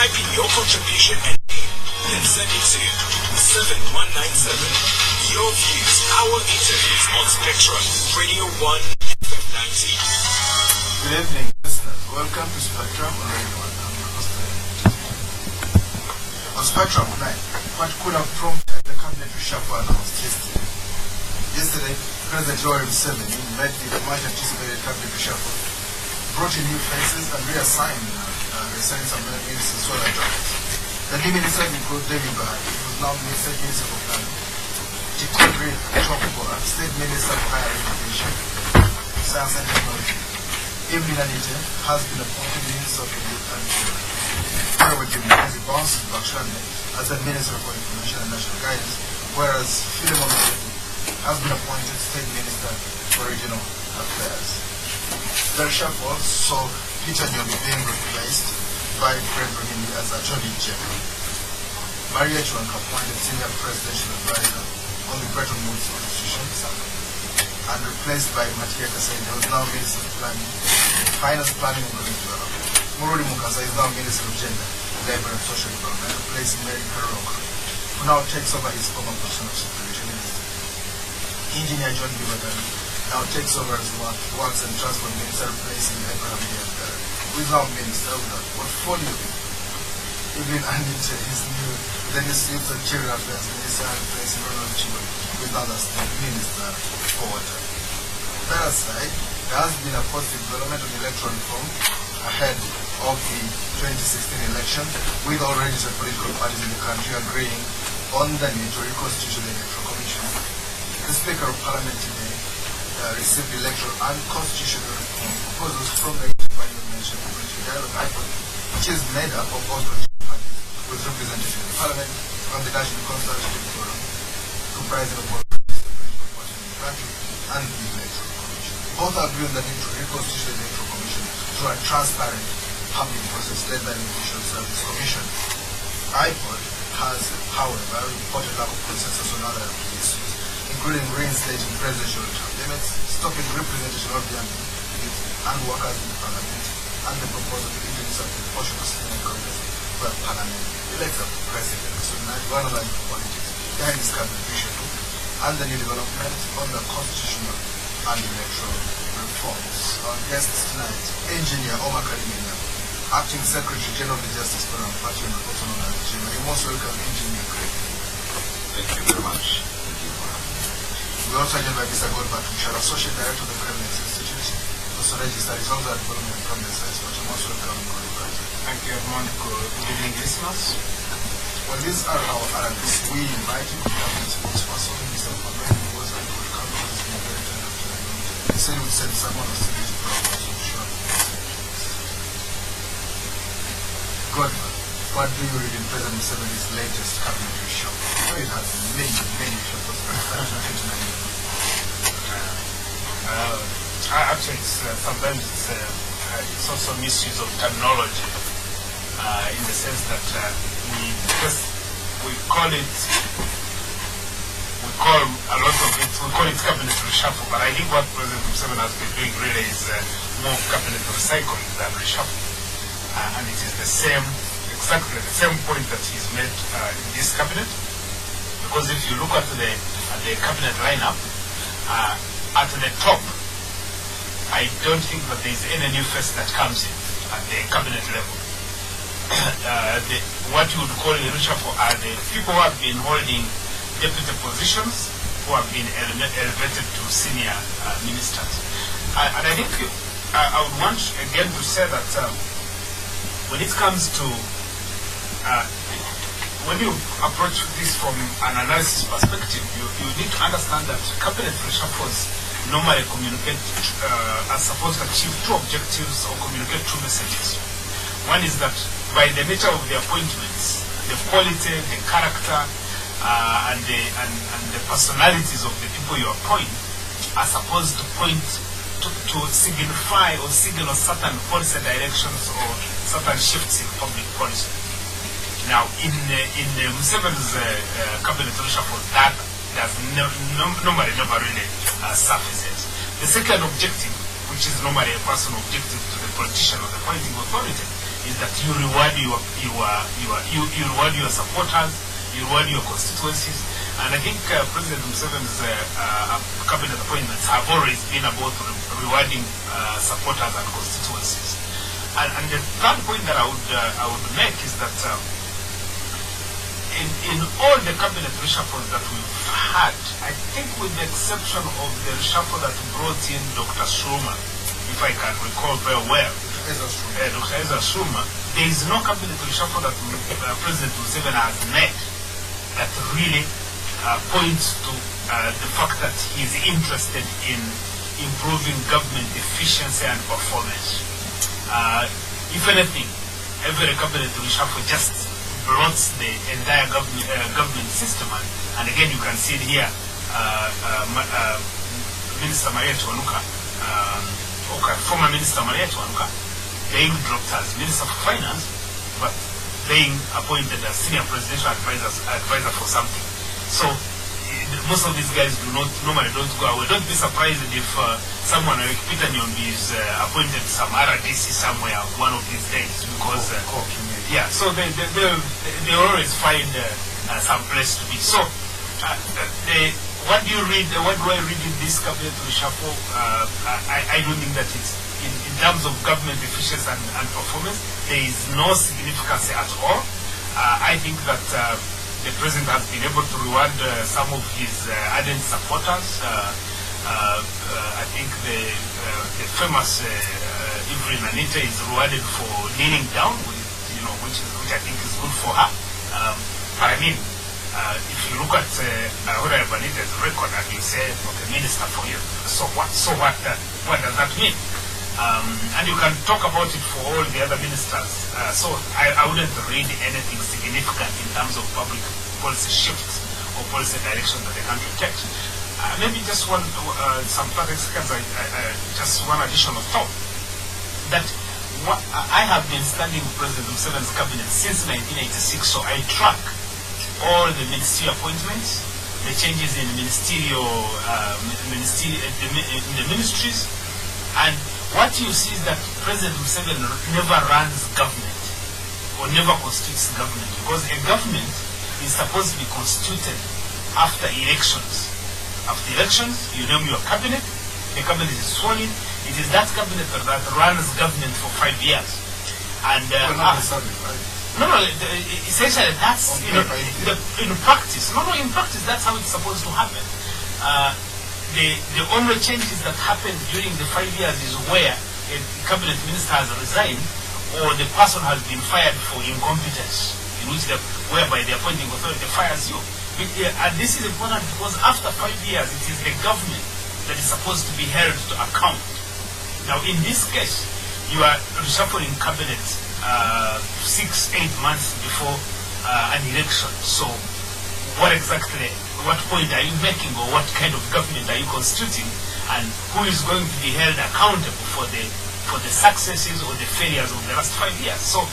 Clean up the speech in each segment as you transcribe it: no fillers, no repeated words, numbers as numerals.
type in your contribution and name, then send it to 7197. Your views, our interviews on Spectrum, Radio 1 FM 90. Good evening, listeners. Welcome to Spectrum on Radio 1. On Spectrum tonight, what could have prompted the cabinet reshuffle announced yesterday. Yesterday, President Yoweri Museveni made the much anticipated cabinet reshuffle, brought in new faces and reassigned some ministers so that the new ministers include David Bahari, who is now State Minister for Planning, Godber, State Minister for Higher Education, Science and Technology. Edmond has been appointed Minister for Youth and Children. Has bounced back as the Minister for Information and National Guidance, whereas Philemon has been appointed State Minister for Regional Affairs. The reshuffle saw Peter Nyago being replaced by Fred Rahimi as Attorney General. Maria Chuanka appointed Senior Presidential Advisor on the Bretton Woods Constitution and replaced by Matia Kasaida, who is now Minister of Planning, Finance, Planning and Economic Development. Mururi Mukasa is now Minister of Gender, Labour and Social Development, replacing Mary Karoka, who now takes over his former position of Secretary Minister. Engineer John Bibadan now takes over as Works and Transport Minister, replacing Abraham Diaz-Garre, who is now Minister with a portfolio. Even Anita is new, then is Youth and Children Affairs Minister, replacing Ronald Chiwe, who is now the State Minister for Water. That aside, there has been a positive development on electoral reform ahead of the 2016 election, with all registered political parties in the country agreeing on the need to reconstitute the Electoral Commission. The Speaker of Parliament today received electoral and constitutional reform proposals from the Parliament dialogue, which is made up of all political parties with representation in the Parliament and the National Consultative Forum, comprising of all political parties in the country and the Electoral Commission. Both agree on the need to reconstitute the Electoral Commission through a transparent public process led by the Judicial Service Commission. IPOD has, however, reported lack of consensus on other issues, including reinstating presidential term limits, stopping representation of young youth and workers in the Parliament, and the proposal to introduce a proportional system of Congress where Parliament elects a president. So now we analyze the politics behind this cabinet reshuffle and the new development on the constitutional and electoral reforms. Our guests tonight, Engineer Omar, Acting Secretary General of the Justice Forum, Party and also known as JEEMA. You're most welcome, Engineer Craig. Thank you very much. We also joined by Mr. Godber, Associate Director of the President's Institute, also registered as well as Development and Government Science, but you're most welcome, Godber. Thank you, Edmond. Good evening, listeners. Well, these are our analysts. We invited the government spokesperson, Mr. Omar, who was at the council, has been very tender to them. He said he would send someone to see this program, so sure. Godber, what do you read in President Museveni's latest cabinet reshuffle? It has many reshuffles from 1999. Actually, sometimes it's also misuse of terminology in the sense that we call a lot of it, we call it cabinet reshuffle, but I think what President Museveni has been doing really is more cabinet recycling than reshuffle. And it is exactly the same point that he's made in this cabinet, because if you look at the cabinet lineup, at the top, I don't think that there is any new face that comes in at the cabinet level. What you would call a reshuffle are the people who have been holding deputy positions, who have been elevated to senior ministers. And I think I would want again to say that when it comes to when you approach this from an analysis perspective, you need to understand that cabinet reshuffles normally communicate are supposed to achieve two objectives or communicate two messages. One is that by the nature of the appointments, the quality, the character, and the personalities of the people you appoint are supposed to point to signify or signal certain policy directions or certain shifts in public policy. Now, in Museveni's cabinet reshuffle, that does normally never really surfaces. The second objective, which is normally a personal objective to the politician or the appointing authority, is that you reward your supporters, you reward your constituencies, and I think President Museveni's cabinet appointments have always been about rewarding supporters and constituencies. And the third point that I would make is that in all the cabinet reshuffles that we've had, I think with the exception of the reshuffle that brought in Dr. Shruma, if I can recall very well, Dr. Ezra Shruma, there is no cabinet reshuffle that President Museveni has made that really points to the fact that he is interested in improving government efficiency and performance. If anything, every cabinet reshuffle just bloats the entire government system, and again you can see it here. Minister Maria Chwanuka, former Minister Maria Chwanuka, being dropped as Minister for Finance, but being appointed as senior presidential advisor for something. So most of these guys normally don't go away. Don't be surprised if someone like Peter Nyombi is appointed some RDC somewhere one of these days, because yeah, so they always find some place to be. So what do I read in this cabinet reshuffle? I don't think that it's in terms of government efficiency and performance, there is no significance at all. I think that the president has been able to reward some of his ardent supporters. I think the famous Ivry Nanita is rewarded for kneeling down, which I think is good for her. But I mean, if you look at Honorable Banita's record and you say, okay, minister for you, so what does that mean? And you can talk about it for all the other ministers. So I wouldn't read anything significant in terms of public policy shifts or policy direction that the country takes. Maybe just some 30 seconds, just one additional thought. That I have been studying President Museveni's cabinet since 1986, so I track all the ministerial appointments, the changes in the ministries, and what you see is that President Museveni never runs government or never constitutes government, because a government is supposed to be constituted after elections. After elections, you name your cabinet, the cabinet is sworn in, it is that cabinet that runs government for 5 years. And essentially that's in practice. In practice that's how it's supposed to happen. The only changes that happened during the 5 years is where a cabinet minister has resigned or the person has been fired for incompetence, whereby the appointing authority fires you. And this is important because after 5 years, it is the government that is supposed to be held to account. Now, in this case, you are reshuffling cabinet 6-8 months before an election. So, what point are you making, or what kind of government are you constituting, and who is going to be held accountable for the successes or the failures of the last 5 years? So,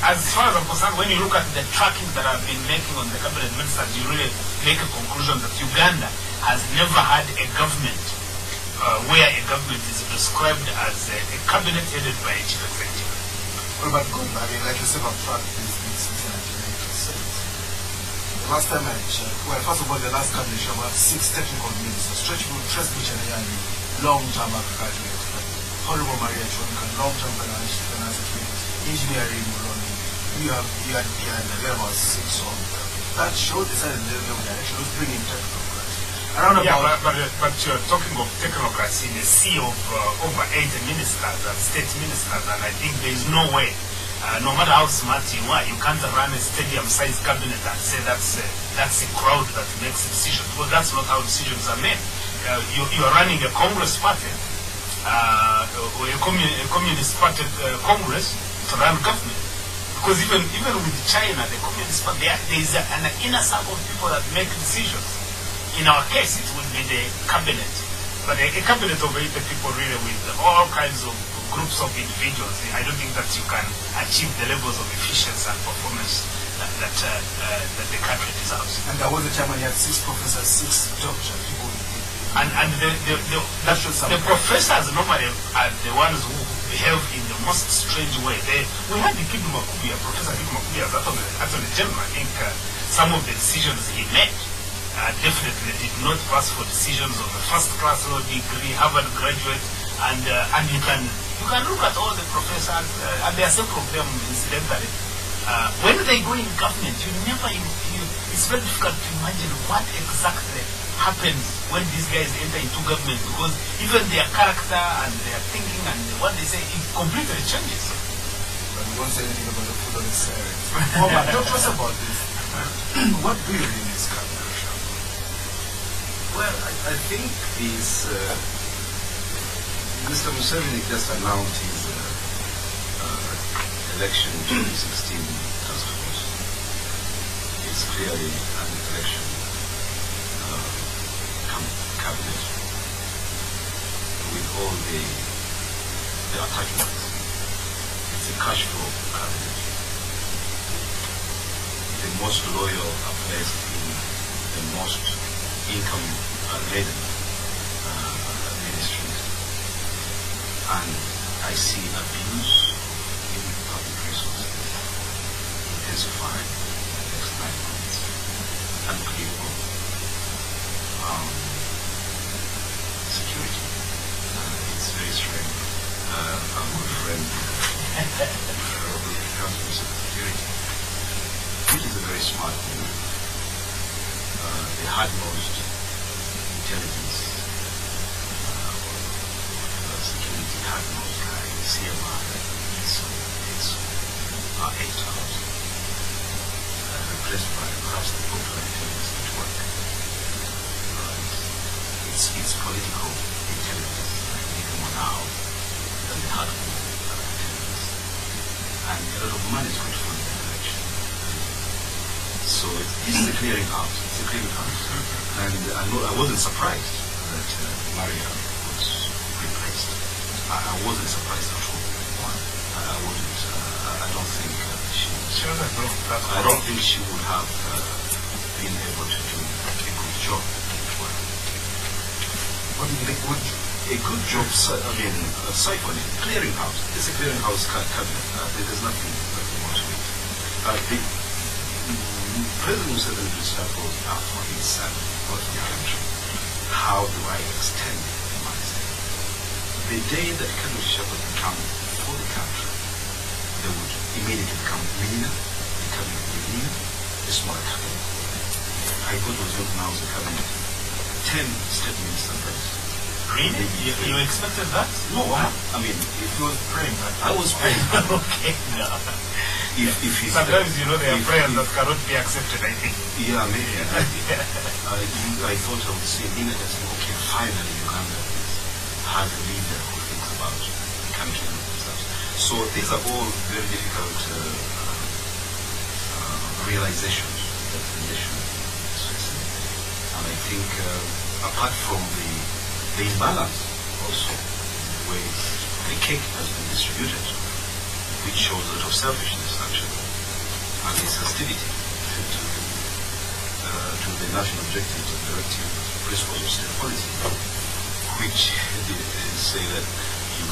as far as I'm concerned, when you look at the tracking that I've been making on the cabinet ministers, you really make a conclusion that Uganda has never had a government where a government is described as a cabinet headed by a chief executive. What about Godber? I mean, like you said, I've tracked this since 1986. The last time I checked, well, first of all, the last cabinet should have 6 technical ministers. Trust me, long-term agriculture expert. Honorable Maria Chwanuka, long-term finance experience. Engineering, you had there about 6 of them. That showed the side of the direction was bringing technocrats. But you're talking of technocrats in a sea of over 80 ministers and state ministers, and I think there is no way, no matter how smart you are, you can't run a stadium-sized cabinet and say that's a crowd that makes decisions. Well, that's not how decisions are made. You are running a Congress party, or a communist party Congress to run government. Because even with China, the communist party, there is an inner circle of people that make decisions. In our case, it would be the cabinet. But a cabinet of 80 people really with all kinds of groups of individuals, I don't think that you can achieve the levels of efficiency and performance that the country deserves. And there was a time when you had 6 professors, 6 doctors, people. And the professors normally are the ones who behave in the most strange way. We had the Kidu Makubia, Professor Kidu Makubia, Attorney General. I think some of the decisions he made definitely did not pass for decisions of a first-class law degree, Harvard graduate, and you can look at all the professors, and there are several of them incidentally. When they go in government, it's very difficult to imagine what exactly happens when these guys enter into government, because even their character and their thinking and what they say, it completely changes. But we won't say anything about the food on the side. Omar, talk to us about this. What do you mean is cabinet reshuffle? Well, I think this Mr. Museveni just announced his election 2016 task force. It's clearly an election cabinet with all the attachments. It's a cash flow cabinet. The most loyal are placed in the most income-laden ministries. And I see abuse in public resources intensifying in the next 9 months. Unbelievable. Security. It's very strange. Our good friend, the Council of Security, which is a very smart move. The hard-nosed intelligence, security hard-nosed guy, CMR, are 8 hours, replaced by perhaps the popular intelligence network. It's political intelligence, like even more now than the hardcore intelligence. And a lot of money is going to fund that election. So this is a clearing out. It's a clearing out. And I wasn't surprised that Maria was replaced. I wasn't surprised at all. I wouldn't. I don't think she would. I don't think she would have been able to do a good job. What do you think? A good job, siphoning, clearing house. It's a clearing house cabinet. There's nothing more to it. President Museveni reshuffle after his son got the country. How do I extend the mindset? The day that cabinet reshuffle become for the country, they would immediately become leaner, the cabinet would be leaner, a smaller cabinet. I thought it was going to announce the cabinet 10 state ministers. Really? You expected that? No, I mean, if you were praying, I was praying. Okay, no. If he's sometimes there are prayers that cannot be accepted, I think. Yeah, maybe. I thought I would say, okay, finally Uganda has a leader who thinks about the country and stuff. So these are all very difficult realizations that the nation is facing. And I think apart from the imbalance also in the way the cake has been distributed, which shows a lot of selfishness actually, and its hostility to the national objectives and directive principles of state policy, which say that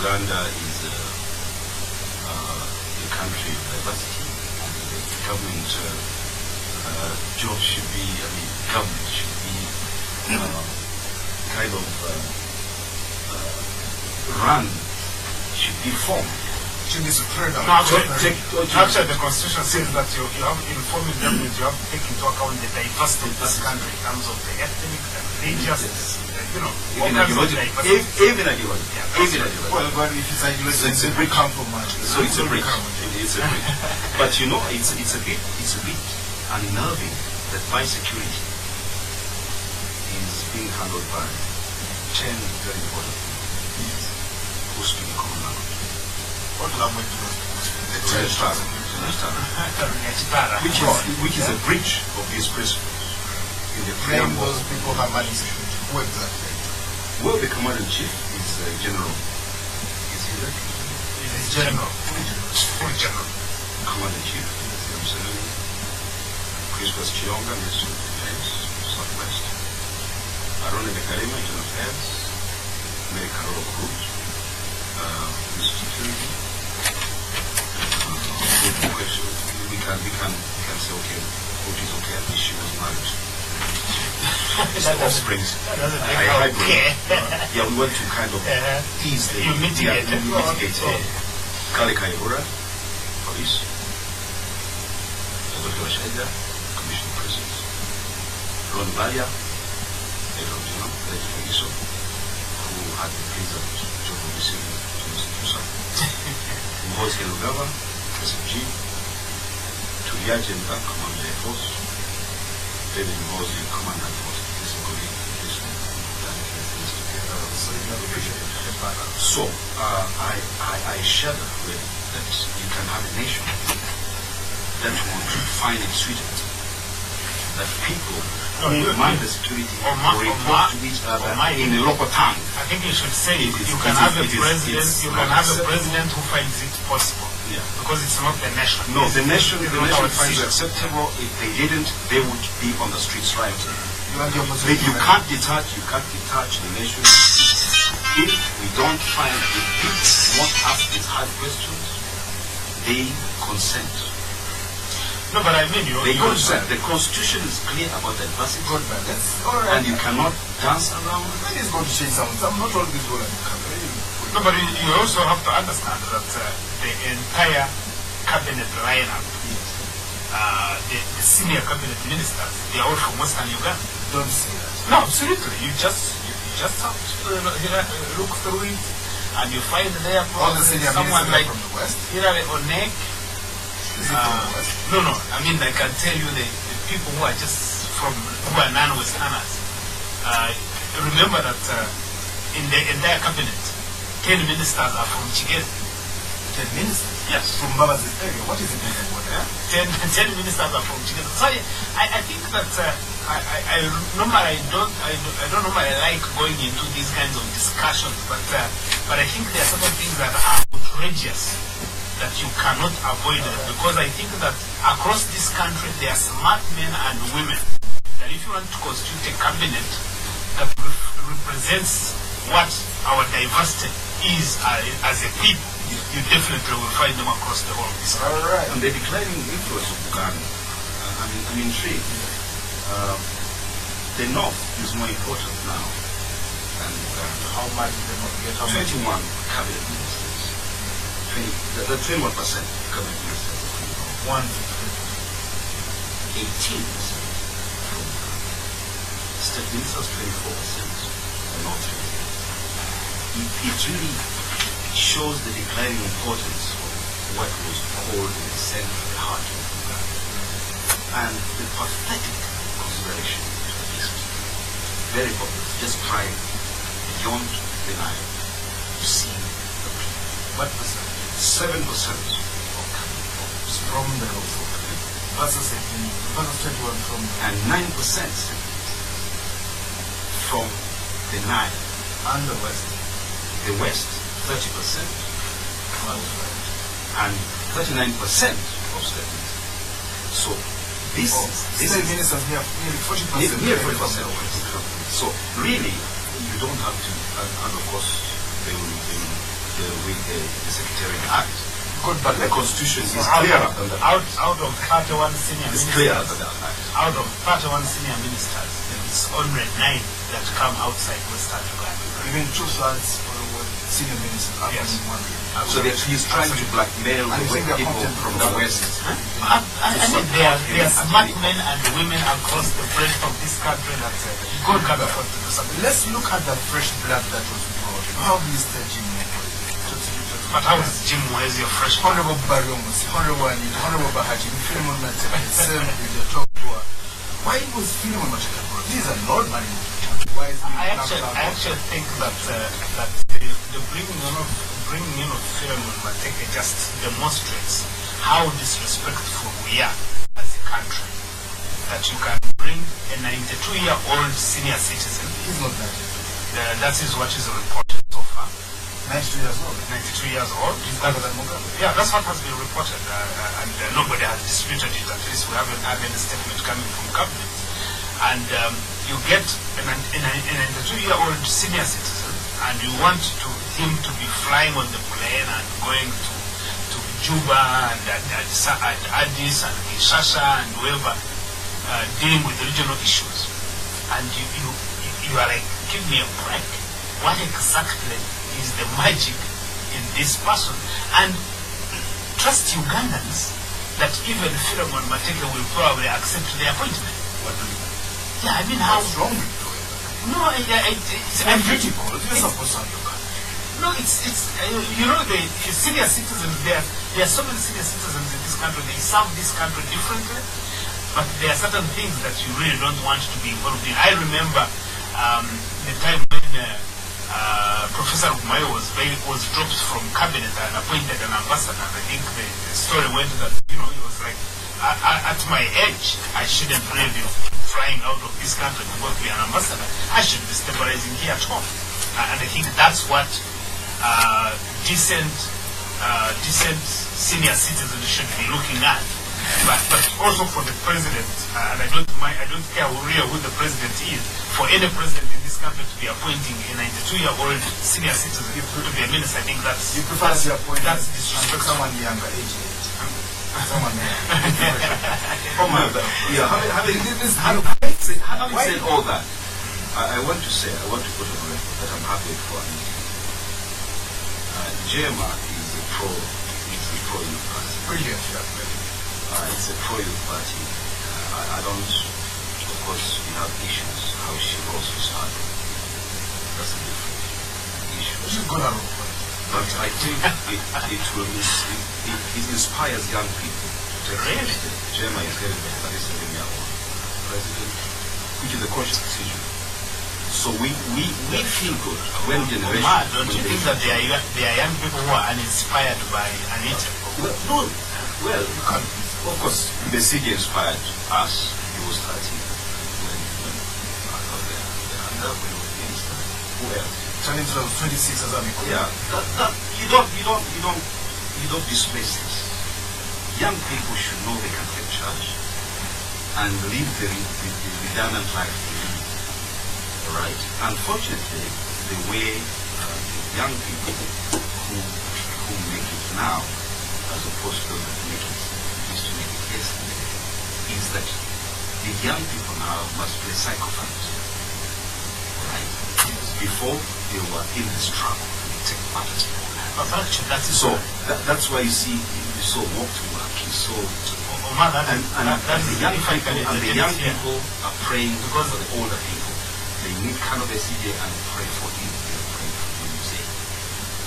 Uganda is a country of diversity, and the government job should be, government should be kind of run, should be formed. Should be spread out. Actually, the Constitution says that you have informing government, you have to take into account the diversity of this country in terms of the ethnic and religious, all kinds of diversity. Even ideology. Well, but if it's ideology, it's a bridge. So it's a bridge. It's a bridge. But it's a bit unnerving that my security is being handled by 10 very important people who speak a common language. What language do you speak? Which is a breach of these principles. In the preamble, those people have money security. Who exactly? Well, the commander-in-chief is General. Is he there? He's General. Full General. Commander-in-chief. Christopher Chionga, Minister of Defense, Southwest. Arone Bekarima, General Affairs. Mary Carol Cruz, security. We can say, okay, what is okay, at least she was married. That offspring. Yeah, we want to kind of ease the... You mitigate it. Kalinge, police. Dr. Shaida, Commissioner President. Ron Baya, Edmond, Kizito, who had the pleasure to receive Tumushabe. Mhozi Lugaba, SMG. Tuyaje Mba, Commander Air Force. David Mhozi, Commander Air Force. So, I share the way that you can have a nation that want to find it sweeter that people who mind the security report to each other in a local tongue. I think you should say you can have a president who finds it possible. Yeah. Because it's not the nation. No, the nation finds it acceptable. If they didn't, they would be on the streets rioting. You can't detach the nation. If we don't find, if people won't ask these hard questions, they consent. No, but I mean, they consent. The Constitution is clear about diversity. Godber, that's all right. And you cannot dance around. When is going to change something? I'm not always going to come. No, but you also have to understand that the entire cabinet lineup, the senior cabinet ministers, they are all from Western Uganda. Don't say that. No, absolutely. You just have to look through it, and you find there all the senior someone like from the West. Hilary Onek. No. I mean, I can tell you the people who are just who are non-Westerners. Remember that in the entire cabinet, 10 ministers are from Chigezi. 10 ministers? Yes. From Baba's area. What is it? 10 ministers are from Chigezi. So I think that I don't normally like going into these kinds of discussions, but I think there are certain things that are outrageous that you cannot avoid it, because I think that across this country there are smart men and women that if you want to constitute a cabinet that represents what our diversity is as a people, you definitely will find them across the whole of this country. All right. And the declining influence of Uganda, I'm intrigued. The North is more important now. And how much did they not get? 21 cabinet ministers. 21% cabinet ministers. 18% from state ministers, 24%. And not 20%. It really shows the declining importance of what was called the center, the heart of Uganda. And the pathetic consideration to the East. Very popular. Just try beyond the Nile to see the people. What percent? 7% of from the versus 21 from and 9% from the Nile and the West. The West, 30%, and 39% of state ministers. So this state ministers nearly 40%. Nearly 40%. So really, you don't have to, and of course, the Secretariat Act. Good, but the Constitution is clearer than that. Out of 31 senior ministers, out of 31 senior ministers, it's only 9 that come outside Western Uganda. Even 2/3 for senior ministers. Yes. So that he's trying to blackmail people from the West. I mean, there are smart men and women across the breadth of this country that God can afford to do something. Let's look at the fresh blood that was brought. How Mr. Jim But how is Jim Where's your fresh blood? Honorable Barrios, Honorable Anita, Honorable Bahaji, Philemon Matema, the top four. Why was Philemon Matema? These are not money. Why is I actually think that the bringing in of Philemon Matema just demonstrates how disrespectful we are as a country. That you can bring a 92-year-old senior citizen. He's not 90. That is what is reported so far. 92 years old. 92 years old. He's younger than Mugabe. Yeah, that's what has been reported, and nobody has disputed it. At least we haven't had any statement coming from cabinet. And you get a 92-year-old senior citizen, and you want him to be flying on the plane and going to Juba and Addis and Kinshasa and wherever, dealing with regional issues, and you are like, give me a break. What exactly is the magic in this person? And trust Ugandans that even Philemon Mateke will probably accept the appointment. What do you mean? Yeah, I mean, how What's wrong with you? No, it's uncritical. You're supposed to have your country. No, it's you know, the senior citizens, there are so many senior citizens in this country. They serve this country differently, but there are certain things that you really don't want to be involved in. I remember the time when Professor Umayo was dropped from cabinet and appointed an ambassador. I think the story went that, you know, he was like, at my age, I shouldn't really be flying out of this country to go to be an ambassador. I should be stabilizing here at home. And I think that's what decent senior citizens should be looking at. But also for the president, and I don't care really who the president is, for any president in this country to be appointing a 92-year-old senior citizen to be a minister, I think that's... You prefer to appoint that's disrespectful. Someone younger, age. Someone Omar, having said all that, I want to put on record that I'm happy for JEEMA is a pro-youth party. Brilliant, It's a pro-youth party. I don't, of course, we have issues, how she also started. That's a different issue. But I think it inspires young people to take Really? JEEMA is getting the 37-year-old president, which is a conscious decision. So we feel good when generation... Omar, don't you think that there are young people who are uninspired by Anita? Well, of course, Besige inspired us. He was 13 when I thought they were minister. Who else? Turning to 26 as Yeah, you don't displace this. Young people should know they can take charge and live the redundant life they live. Right? Unfortunately, the way young people who make it now, as opposed to those that make it used to make it yesterday, is that the young people now must play psychopaths. Right? Before they were in the struggle, they take part in it. That's why you see, you saw walk to work, you saw the young people are praying for the older people. They need kind of a CJ and pray for him. They're praying for him, you say.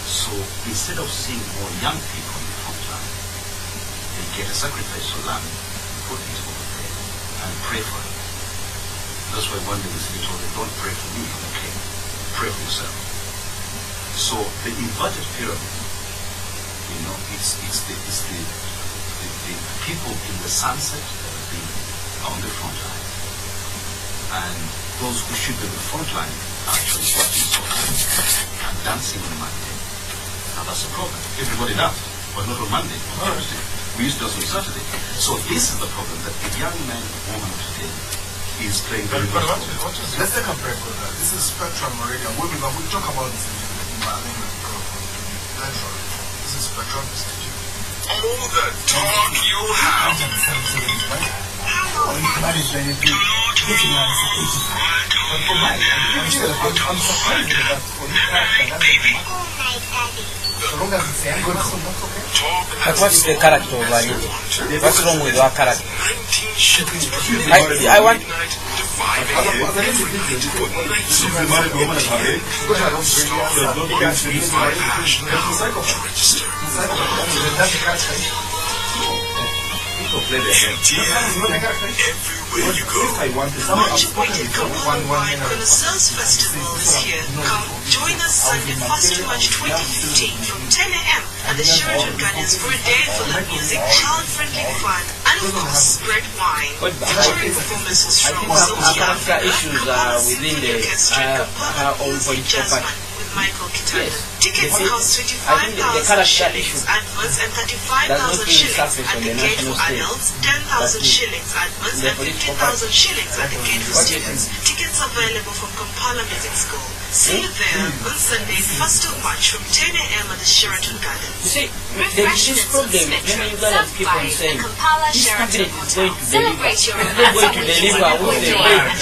So instead of seeing more young people in the front line, they get a sacrificial lamb, put it over there, and pray for him. That's why one day we told them, don't pray for me, okay? Pray for yourself. So the inverted pyramid, you know, it's the people in the sunset that are being on the front line. And those who should be in the front line actually watching soccer and dancing on Monday. Now that's a problem. Everybody does, but not on Monday, on Tuesday. We used to do it on Saturday. So this is the problem, that the young man and woman of today is playing very well. Let's take a break with that. This is Spectrum Radio. We'll talk about this in my electoral. This is Spectrum Institute. All the talk you have. But what's the character of our youth? What's wrong with our character? I want... Everywhere you go. Much-awaited Kalinge wine connoisseurs festival this year. Come, join us Sunday 1st March 2015 from 10 a.m. at the Sheraton Gardens for a day full of music, child-friendly fun, and of course, red wine. Featuring performances from Sophia, issues within the own political party. with Michael Kitanda. Tickets You see, cost I think the 25,000 character shillings issue adults and does 35,000 not really shillings surface at on the the gate national for stage. adults, But 10,000 shillings adults the and political 50,000 shillings at the gate for What do you students. think? Tickets available from Kampala Music School. See you there on Sunday, 1st of March from 10 a.m. at the Sheraton Gardens. You see, there is this problem. Many Ugandans keep on saying this cabinet is going to deliver. It's not going to deliver what they want.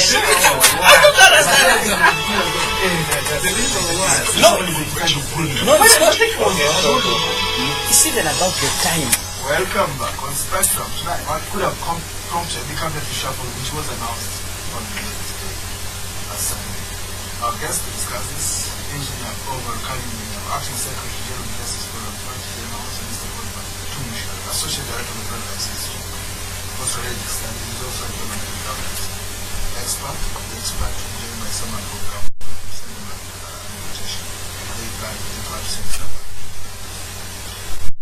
No, it's not. It's even about the time. Welcome back on Spectrum. Tonight, what could have prompted the cabinet reshuffle, which was announced on Wednesday as Sunday. Our guest to discuss this, Engineer Omar, Kalinge, Acting Secretary General of Justice Forum, Party-JEEMA, also Mr. Godber, Tumushabe, Associate Director of Federal Assistance, also registered, and he's also a government government expert. The expert joined by someone from government, sending an invitation. They plan to send someone.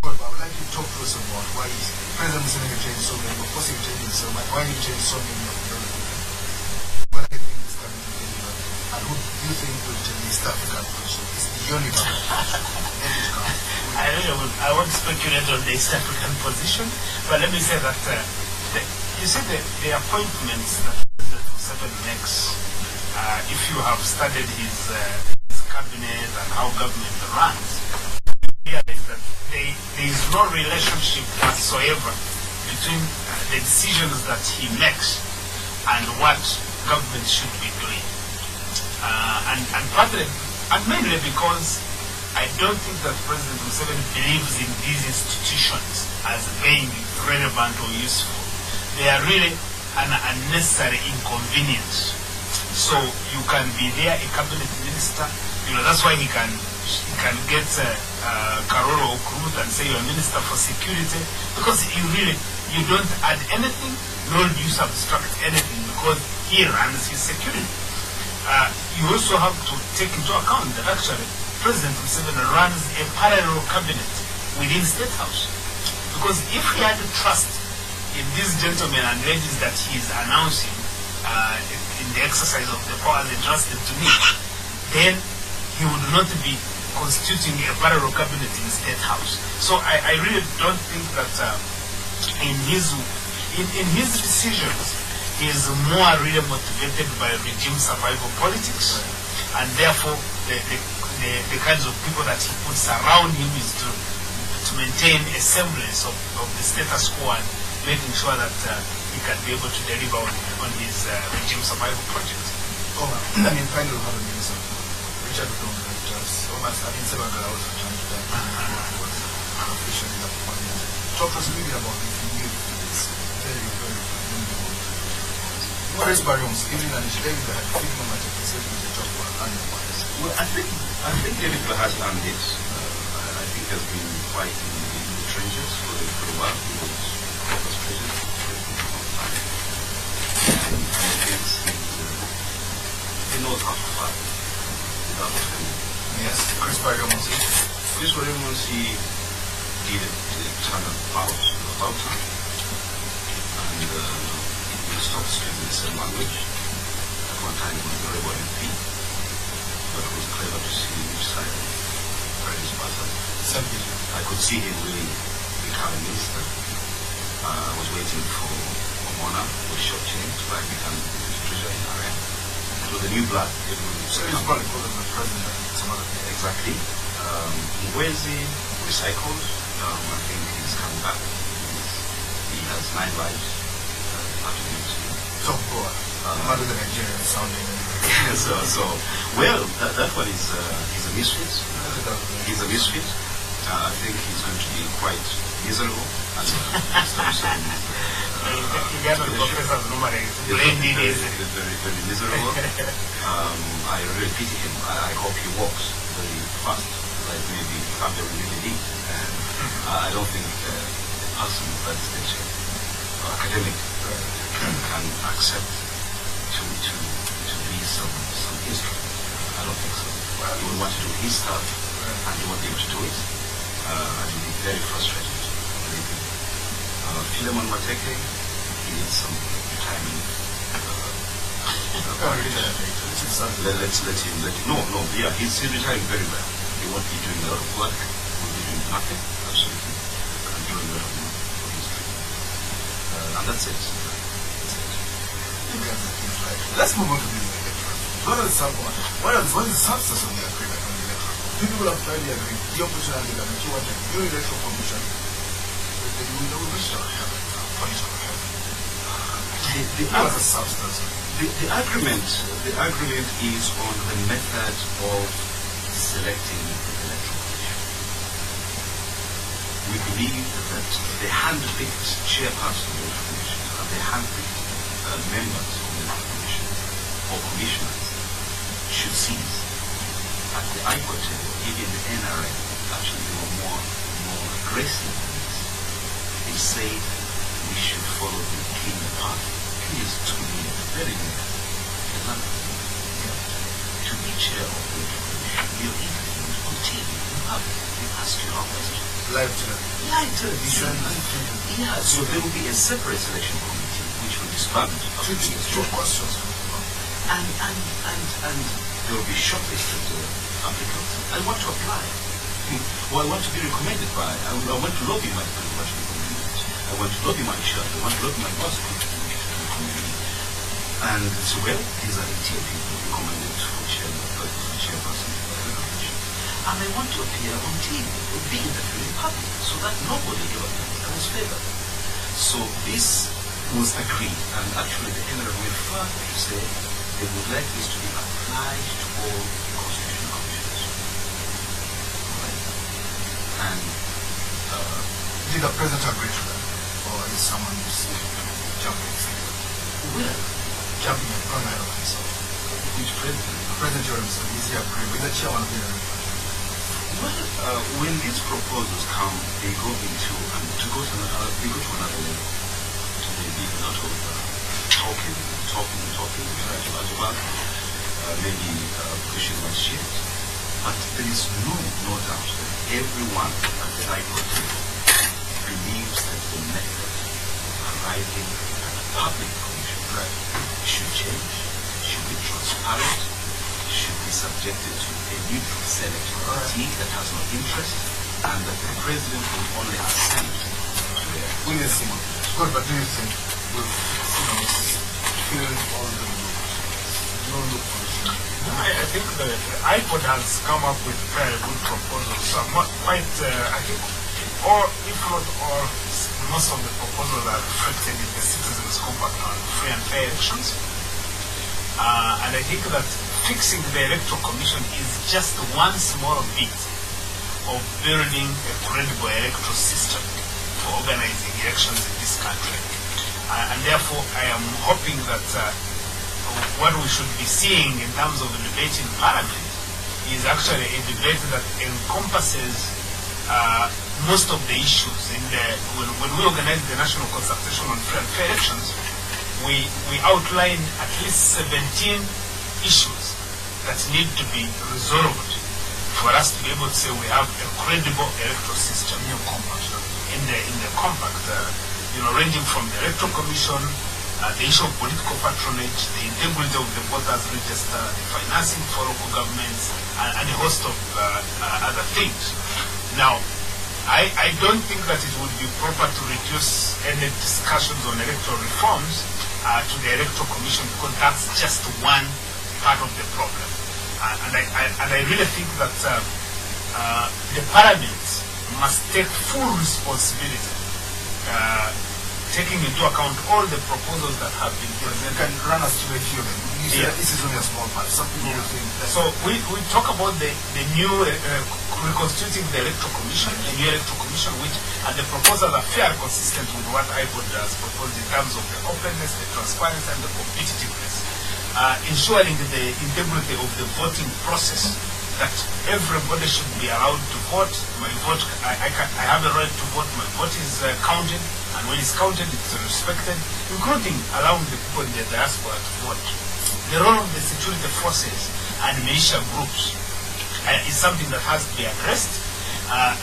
But I would like you to talk to us about why President Museveni changed so many, of course he changed so much, why he changed so many of the what do you think this cabinet will deliver, and who do you think will change East African position? It's the only government. I won't speculate on the East African position, but let me say that you see the appointments that President Museveni makes, if you have studied his cabinet and how government runs, realize that there is no relationship whatsoever between the decisions that he makes and what government should be doing. And mainly because I don't think that President Museveni believes in these institutions as being relevant or useful. They are really an unnecessary inconvenience. So you can be there, a cabinet minister, that's why he can get Karolo or Kurut and say you're a minister for security, because you don't add anything, nor do you subtract anything, because he runs his security. You also have to take into account that actually President Museveni runs a parallel cabinet within State House. Because if he had trust in these gentlemen and ladies that he is announcing in the exercise of the powers entrusted to me, then he would not be constituting a parallel cabinet in the State House. So I really don't think that in his decisions he is more really motivated by regime survival politics, and therefore the kinds of people that he puts around him is to maintain a semblance of the status quo and making sure that he can be able to deliver on his regime survival project. Finally we'll have a minister. Richard Omar, several hours of time to that was officially appointed. Talk to us really about this very, very Chris Barrios, even and David had a big moment of considering the job for well, I think David has done this. I think has been fighting in the trenches for a while. He was president for a long time. And I guess he knows how to fight without offending. Yes, Chris Barrios. Chris Barrios, he did a ton about time. And he stopped speaking the same language. At one time he was a rebel MP. But it was clever to see which side of his battle. I could see him really become a minister. I was waiting for Omar, who was short-changed, but I became the treasurer in RM. It was a new blood. So he's probably called him the president and some other thing. Exactly. Mwezi recycled. I think he's coming back. He has 9 lives. Top boy. Mother the Nigerian sounding. Well, that one is he's a misfit. He's a misfit. I think he's going to be quite miserable. Very miserable. I really pity him. I hope he walks very fast, like maybe Godber really did. And I don't think a person of that station, academic, can accept to be some history. I don't think so. He would want to do his stuff, and he won't be able to do it. And he'll be very frustrated. Philemon Mateke, he needs some retirement. Let's let him. No, yeah, he's retiring very well. They won't be doing a lot of work, will be doing nothing, absolutely, and doing a lot of money for history. And that's it. Let's move on to the electoral. What is the substance of the agreement on the electoral? People have fairly agreed. The opportunity that you want a new electoral commission, we know we shall have a political health. What is the substance? The agreement is on the method of selecting the electoral commission. We believe that the hand-picked chairperson of the electoral commission and the hand-picked members of the electoral commission or commissioners should cease. At the IPO table, even the NRA, actually they were more aggressive than this. They say we should follow the king path. King is to be very near. To be chair of the electoral commission, you're interviewed on TV, in public, they ask you a question. Live television. Yeah, so there will be a separate selection committee which will disband after the questions. And there will be shortlisted applicants. I want to apply. Well, I want to be recommended by, I want to lobby my presidential community. I want to lobby my church. I want to lobby my boss community. And so, well, these are the tier people recommended for chairperson of the commission. And I want to appear on TV, be in the free public, so that nobody ever thinks I was favored. So this was agreed, and actually the NRA went further to say they would like this to be applied to all constitutional commissions. Right? And did the president agree to that? Or is someone jumping? Well, jumping in front of himself. Which president? President Johnson, is he agree with the chairman of the NRA? Well, when these proposals come, they go to another level. So they need a lot of talking, maybe pushing my shit. But there is no doubt that everyone at the IPO table believes that the method of arriving at a public commission should change, should be transparent, should be subjected to a neutral Senate committee that has no interest, and that the president will only assent to their. Good, but do you think we'll fill all the loopholes? I think the IPOD has come up with very good proposals. So I'm not quite, I think, or if not all, most of the proposals are reflected in the Citizens Compact on free and fair elections. And I think that fixing the Electoral Commission is just one small bit of building a credible electoral system for organizing elections in this country. And therefore, I am hoping that what we should be seeing in terms of the debate in Parliament is actually a debate that encompasses most of the issues. When we organize the National Consultation on Free and Fair Elections, we outline at least 17 issues that need to be resolved for us to be able to say we have a credible electoral system in the compact, ranging from the Electoral Commission, the issue of political patronage, the integrity of the voters register, the financing for local governments, and a host of other things. Now, I don't think that it would be proper to reduce any discussions on electoral reforms to the Electoral Commission, because that's just one part of the problem. And I really think that the Parliament must take full responsibility, taking into account all the proposals that have been presented. Can run us through a few of them. You said this is only a small part. Some people will think that. So we talk about the new reconstituting the Electoral Commission, the new Electoral Commission, which the proposals are fairly consistent with what IPOD has proposed in terms of the openness, the transparency, and the competitiveness. Ensuring the integrity of the voting process, that everybody should be allowed to vote. My vote, I have a right to vote. My vote is counted, and when it's counted, it's respected, including allowing the people in the diaspora to vote. The role of the security forces and militia groups is something that has to be addressed.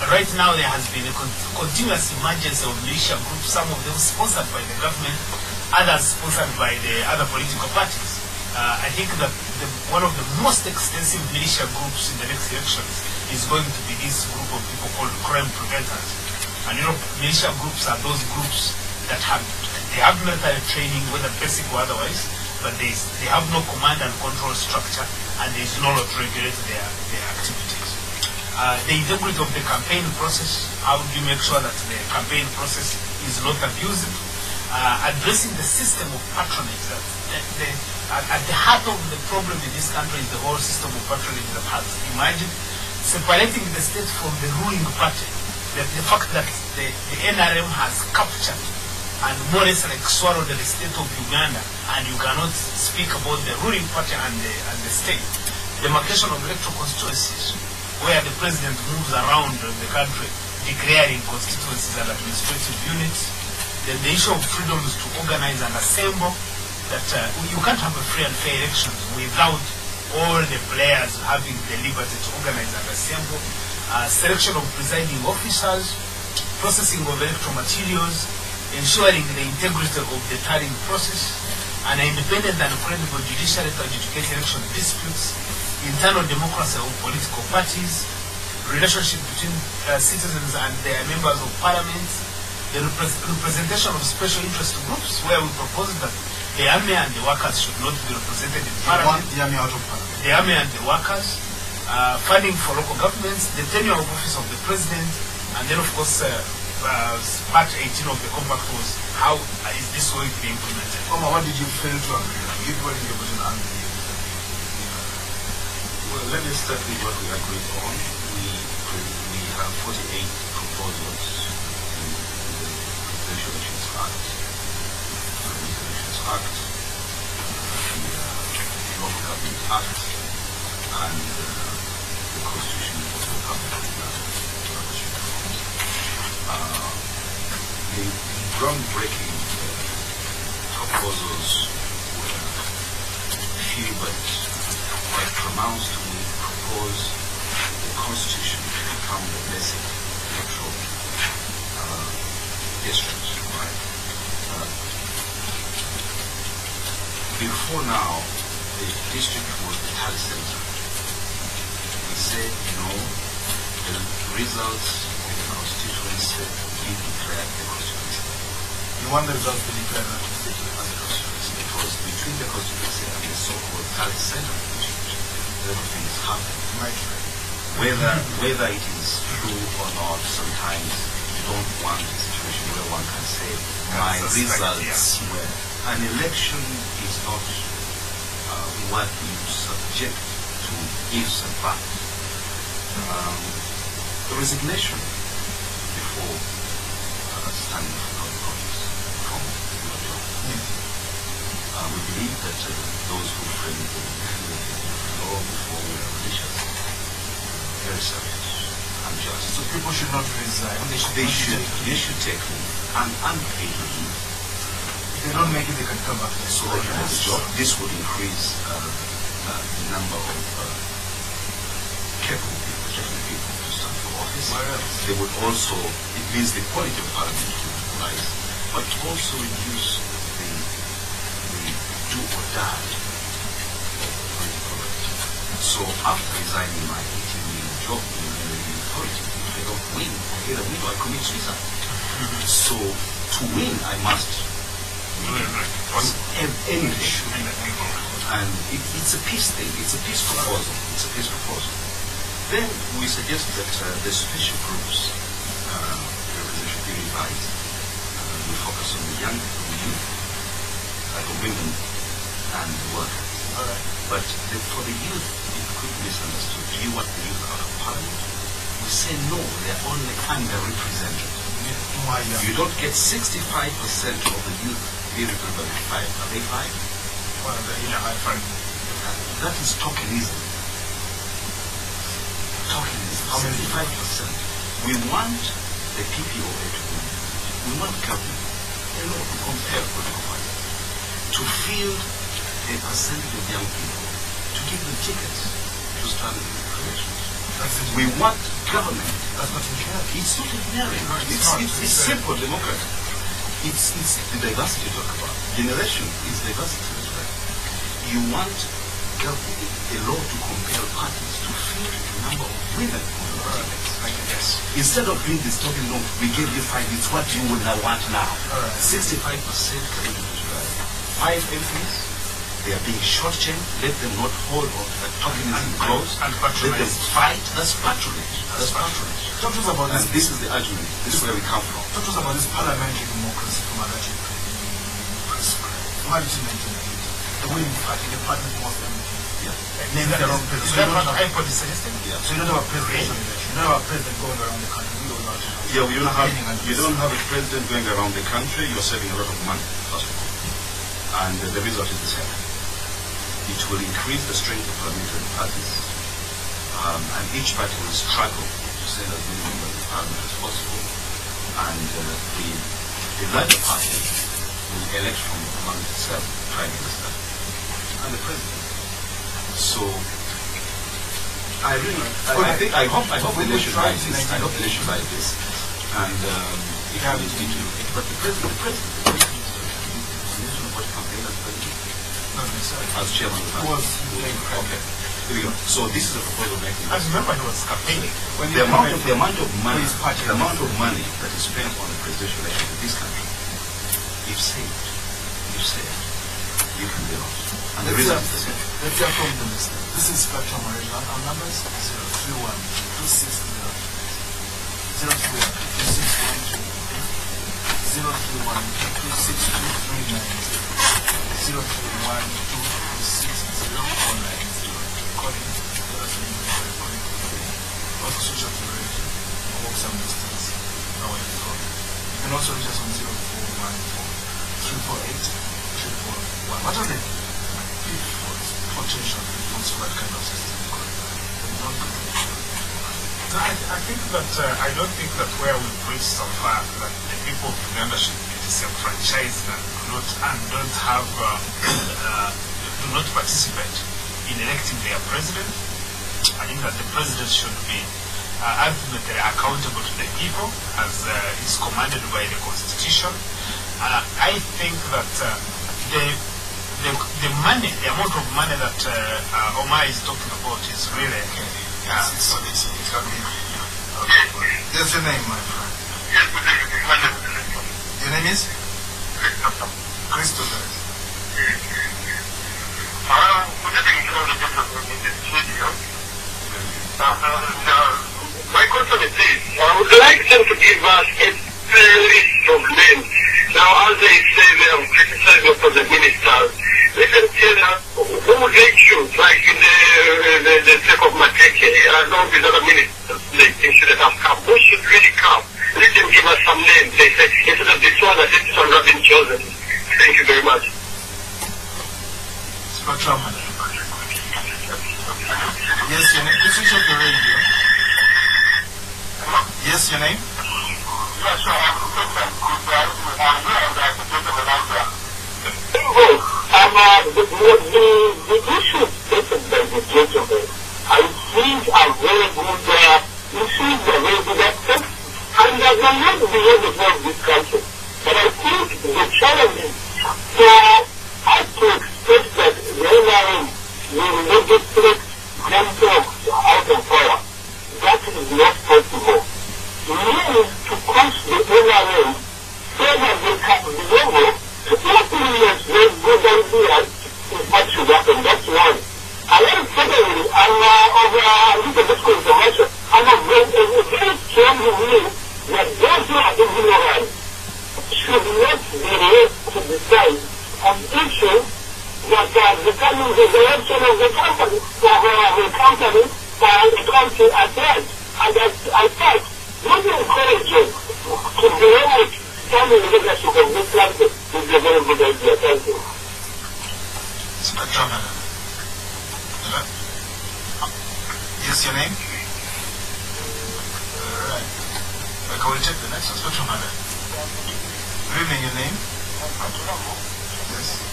Right now, there has been a continuous emergence of militia groups, some of them sponsored by the government, others sponsored by the other political parties. I think that one of the most extensive militia groups in the next elections is going to be this group of people called crime preventers. And militia groups are those groups that have military training, whether basic or otherwise, but they have no command and control structure, and there is no law to regulate their activities. The integrity of the campaign process, how do you make sure that the campaign process is not abused? Addressing the system of patronage. At the heart of the problem in this country is the whole system of patronage that has emerged, separating the state from the ruling party. The fact that the NRM has captured and more or less like swallowed the state of Uganda, and you cannot speak about the ruling party and the state. Demarcation of electoral constituencies, where the president moves around the country declaring constituencies and administrative units. Then the issue of freedoms to organize and assemble, that you can't have a free and fair elections without all the players having the liberty to organize and assemble. Selection of presiding officers, processing of electoral materials, ensuring the integrity of the tallying process, an independent and credible judiciary to adjudicate election disputes, internal democracy of political parties, relationship between citizens and their members of parliament, the representation of special interest groups, where we propose that the army and the workers should not be represented in parliament. The army out of parliament. The army and the workers, funding for local governments, the tenure of office of the president, and then of course part 18 of the compact was how is this going to be implemented. Omar, what did you fail to agree on? You were in the opposition and well, let me start with what we agreed on. We have 48 proposals in the Presidential Elections Act, the Local Government Act, and the Constitution of the Republic of Uganda. The groundbreaking proposals were few but quite pronounced. We propose the Constitution to become the basic electoral district. Right? Before now, the district was the tally center. We said no, the results of the constituency be declared the constituency. you want the results to be declared as the constituency. Because between the constituency and the so-called tally center of the constitution, everything is happening. Whether it is true or not, sometimes you don't want a situation where one can say, my results were. An election is not what you subject to ifs and buts. The resignation before standing for public office from your job. We believe that those who frame the law before we are malicious, very serious, unjust. So people should not resign. They should take an unpaid leave. If they don't make it, they can come back. So they can have a job. This would increase the number of capable people, genuine people to stand for office. They would also, it means the quality of parliament would rise, but also reduce the do or die of the political right. So after resigning my 18 million job in the authority, if I don't win, I either win or I commit suicide. So to win, I must have any issue. And it's a peace thing, it's a peace proposal. Then we suggest that the special groups representation be revised. We focus on the young youth, the women, and the workers. But for the youth, it could be misunderstood. Do you want the youth out of parliament? We say no, they are only underrepresented. You don't get 65% of the youth be represented by 5. Are they 5? That is tokenism. How many? 5%. We want the PPOA to win. We want government, to compare political parties, to field a percentage of young people, to give them tickets to stand in the elections. We want government. That's not engineering. It's not engineering. It's simple democracy. It's the diversity you talk about. Generation is diversity as well. You want a law to compel parties to fill the number of women on the party list. Instead of doing this talking, no, we gave you 5, it's what you would now want now. 65% can be 5 MPs, they are being shortchanged, let them not hold on to the tokenism clause, let them fight, that's patronage. That's patronage. Talk to us about And this is the argument, this is where we come from. Talk to us about this parliamentary democracy from Alaji from 1998. The winning party, the party with most MPs. Name their own president. So that's what I put this suggestion. So you don't have a presidential election. You don't have a president going around the country. Yeah, you don't have a president going around the country. You're saving a lot of money, first of all. And the result is the same. It will increase the strength of parliamentary parties. And each party will struggle to send as many members of parliament as possible. And the larger party will elect from among itself the prime minister and the president. So I hope the nation like this. I hope the nation like this. And it will lead to it. But the president needs to campaign as president. Not necessarily. As chairman of the party. Okay. Here we go. So this is a proposal making. I remember he was campaigning. The amount of money that is spent on the presidential election in this country, if saved, you can be lost. And the result is the same. Let's hear from the minister. This is Spectrum Original. Our numbers 031-260. 031-260-390. 031-260-490. Calling also switch off the radio or walk some distance. Now when you call. You can also reach us on 0414-348-341. What are the potential for that kind of system? I think that I don't think that where we've reached so far that the people of Uganda should be disenfranchised and don't have do not participate in electing their president. I think that the president should be ultimately accountable to the people as is commanded by the constitution. I think that the money, the amount of money that Omar is talking about is really It's happening. That's your name, my friend. Your name is? Christopher. My question is this. I would like them to give us a list of names. Now, as they say, they have criticized us as the ministers. Let them tell us who they choose, like in the sake of Mateke, and all these other ministers, they should have come. Who should really come? Let them give us some names. They say, instead of this one, I think this one has been chosen. Thank you very much. Spectrum. Yes, your name. This is your radio. Yes, your name? Yes, sir. The issue taken by the gentleman, I think are very good issues, are very good aspects, and that will not be able to work this country. But I think the challenge is for us to expect that the NRM will legislate themselves out of power. That is not possible. We need to push the NRM so that they can be able to implement those good ideas in what should happen. That's one. And then secondly, I'm a little bit controversial. I'm a very strong belief that those who are ignorant should not be left to decide on issues that are determining the direction of the company and the country at large. And I thought, would encourage you to be able to stand in the leadership of this country is a very good idea. Thank you. Spectrum. Yes, your name? Alright. Okay, we'll check the next one. Spectrum. Good evening, your name? Yes.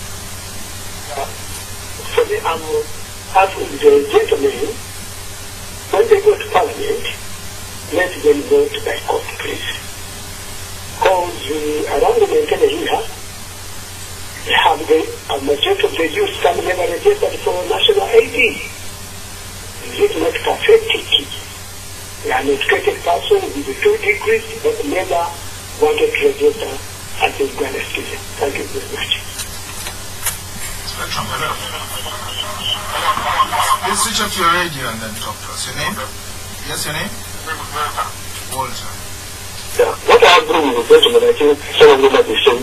So I'm asking the gentlemen, when they go to Parliament, let them vote by court, please. Because around the Uganda, they have majority of the youth can never register for national ID. Is it not pathetic? An educated person with 2 degrees but never wanted to register as a Ghana citizen. Thank you very much. Please switch off your radio and then talk to us. Your name? Yes, your name? Walter. Yeah, what I agree with the gentleman, I think some of them are the same.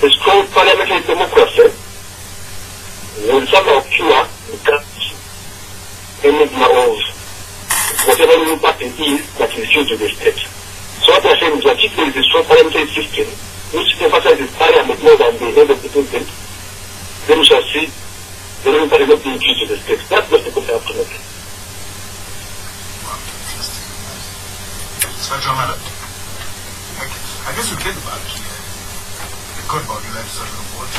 The strong parliamentary democracy will somehow cure that enigma of whatever new party is that is due to the state. So what I'm saying is that if there is a strong parliamentary system which emphasizes parliament more than the head of the president, then we shall see the ruling party not being due to the state. That's just the point I have to make. I guess we'll get back here. The Godber would like to sort of what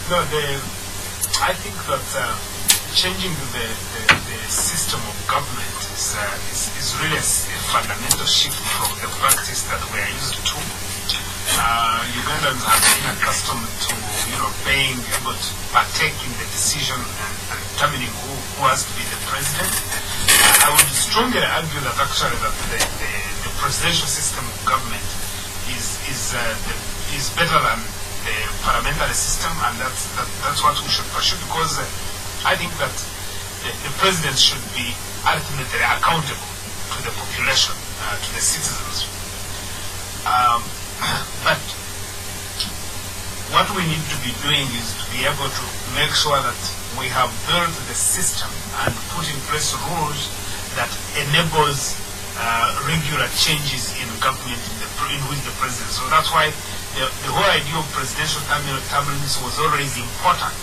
No, I think that changing the system of government is really a fundamental shift from the practice that we are used to. Ugandans have been accustomed to, being able to partake in the decision and determining who has to be the president. I would strongly argue that actually that the presidential system of government is better than the parliamentary system, and that's what we should pursue, because I think that the president should be ultimately accountable to the population, to the citizens. But what we need to be doing is to be able to make sure that we have built the system and put in place rules that enables regular changes in government in which the president. So that's why the whole idea of presidential terms was always important,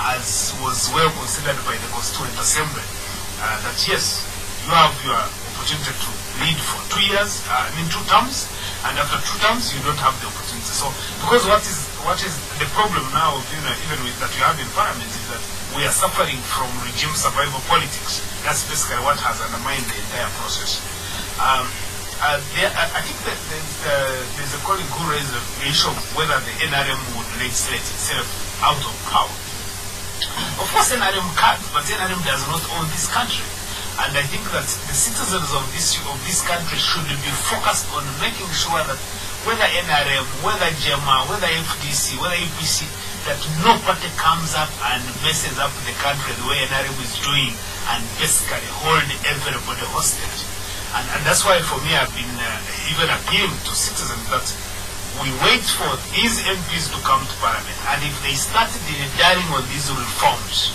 as was well considered by the Constituent Assembly. That yes, you have your opportunity to lead for 2 years, 2 terms, and after 2 terms you don't have the opportunity. So because what is the problem now, even with that you have in Parliament, is that we are suffering from regime survival politics. That's basically what has undermined the entire process. I think that there's a colleague who raised the issue of whether the NRM would legislate itself out of power. Of course NRM can, but NRM does not own this country. And I think that the citizens of this country should be focused on making sure that whether NRM, whether JEEMA, whether FDC, whether APC, that no party comes up and messes up the country the way NRM is doing and basically hold everybody hostage. And that's why for me I've been even appealing to citizens that we wait for these MPs to come to Parliament, and if they started daring on these reforms,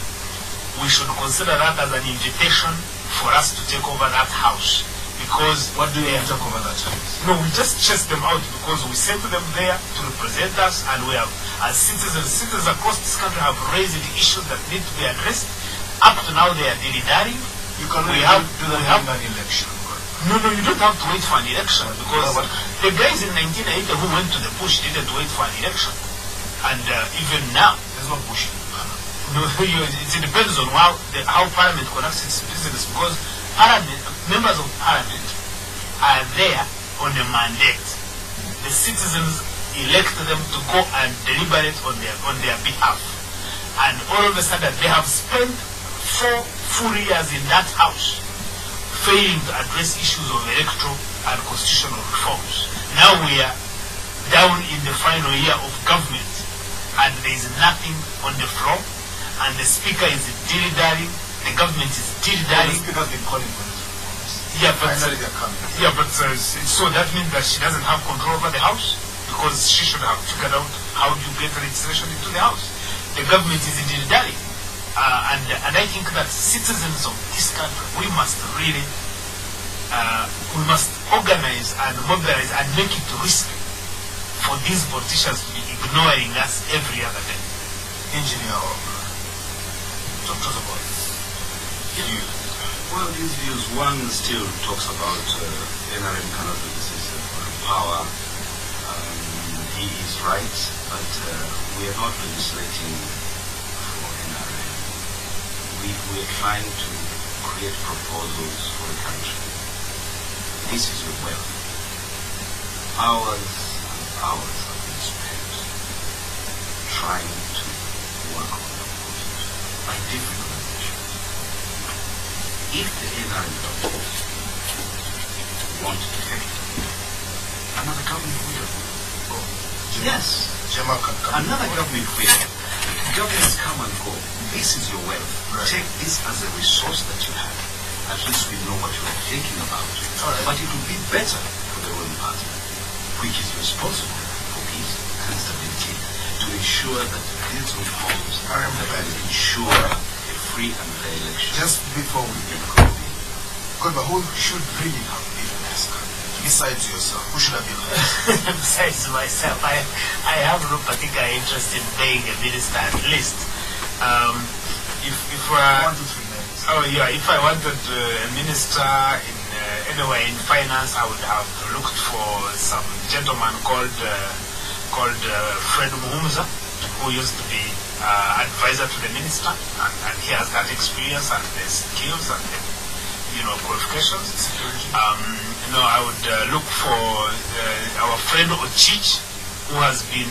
we should consider that as an invitation for us to take over that house. Because what do you mean take over that house? No, we just chase them out because we sent them there to represent us, and we have, as citizens across this country have raised the issues that need to be addressed. Up to now they are dilly-dallying. You can do that in an election. No, you don't have to wait for an election, because the guys in 1980 who went to the bush didn't wait for an election. And even now, there's no bush. No, it depends on how Parliament conducts its business, because members of Parliament are there on a mandate. The citizens elect them to go and deliberate on their behalf. And all of a sudden, they have spent 4 full years in that house, failing to address issues of electoral and constitutional reforms. Now we are down in the final year of government, and there is nothing on the floor, and the speaker is dilly-dallying, the government is dilly-dallying. The speaker has been calling for this. Yeah, but so that means that she doesn't have control over the house, because she should have figured out how to get legislation into the house. The government is dilly-dallying. And I think that citizens of this country, we must really, we must organize and mobilize and make it risky for these politicians to be ignoring us every other day. Engineer Omar, talk to us about this. Well, these views, one still talks about NRM cannot be the system for power. He is right, but we are not legislating for NRM. We are trying to create proposals for the country. This is your wealth. Powers and hours have been spent trying to work on the proposals by different conditions. If the NRM government want effectively, another government will. Yes. Another government will. Governments come and go. This is your wealth. Right. Take this as a resource that you have. At least we know what you are thinking about. Right. But it would be better for the ruling party, which is responsible for peace and stability, to ensure that these reforms will ensure a free and fair election. Just before we go, Godber, who should really have been in this country? Besides yourself, who should have been? Besides myself, I have no particular interest in being a minister at least. If 1 to 3 minutes. Oh yeah, if I wanted a minister in anywhere in finance, I would have looked for some gentleman called Fred Muhumuza, who used to be advisor to the minister, and he has that experience and the skills and the, qualifications. I would look for our friend Ochich, who has been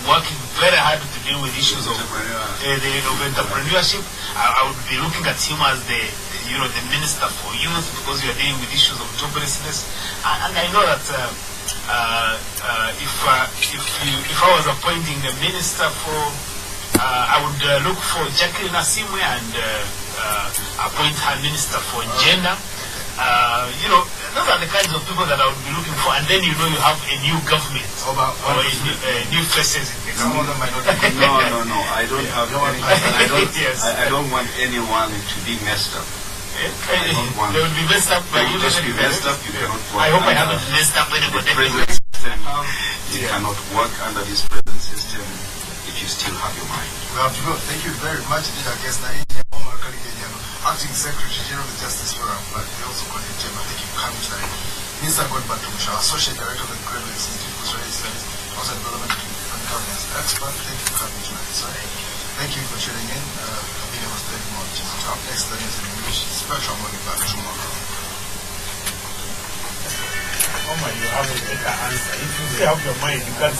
working very hard to deal with issues of entrepreneurship. I would be looking at him as the minister for youth, because we are dealing with issues of joblessness. And I know that if I was appointing a minister for, I would look for Jacqueline Asimwe and appoint her minister for gender. Those are the kinds of people that I would be looking for, and then you have a new government or new faces in the government. No, I don't have any. Yes. I don't want anyone to be messed up. They will be messed up by you. Just be messed up. You cannot work. I hope I haven't messed up anybody. The present system. You cannot work under this present system if you still have your mind. We have to go. Thank you very much. Indeed, our guest now, Omar Kalinge, Nyago, Acting Secretary General of the Justice Forum, but they also call him Jema. Thank you for coming tonight. Mr. Godber Tumushabe, Associate Director of the Global Institute for Social Studies, also Development and Governance Expert. Thank you for coming tonight. So, thank you for tuning in. I've been able to take more Kizito. Up next, that is in English. Special morning back tomorrow. Omar, you have a better answer. If you have your mind, you can't.